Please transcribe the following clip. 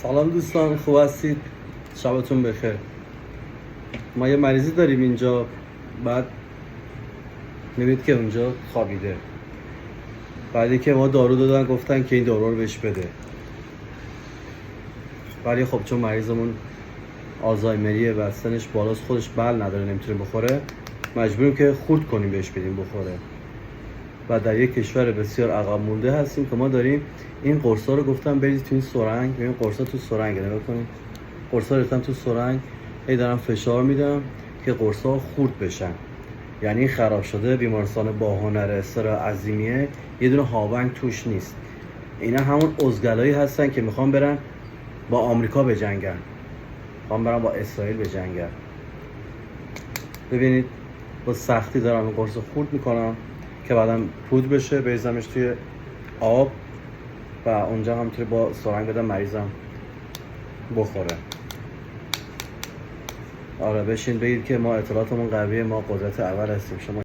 سلام دوستان، خوب هستید؟ شبتون بخیر. ما یه مریضی داریم اینجا، بعد میبینید که اونجا خوابیده. بعدی که ما دارو دادن گفتن که این دارو رو بهش بده، ولی خب چون مریضمون آلزایمریه و سنش بالاست، خودش بل نداره، نمیتونه بخوره، مجبوریم که خورد کنیم بهش بدیم بخوره. و در یک کشور بسیار عقب مونده هستیم که ما داریم این قرصا رو گفتم برید تو این سرنگ. ببین قرصا تو سرنگ، نگاه کنید، قرصا ریختم تو سرنگ، هی دارم فشار میدم که قرصا خورد بشن. یعنی خراب شده بیمارستان باهنر استر عظیمیه، یه دونه هاونگ توش نیست. اینا همون ازگلایی هستن که میخوان برن با آمریکا بجنگن، میخوان برن با اسرائیل بجنگن. ببینید با سختی دارم این قرص خورد میکنم که بعدم پودر بشه، بریزمش توی آب و اونجا همینطوری با سرنگ بدم مریضم بخوره. آره بشین بگید که ما اطلاعاتمون قویه، ما قدرت اول هستیم. شما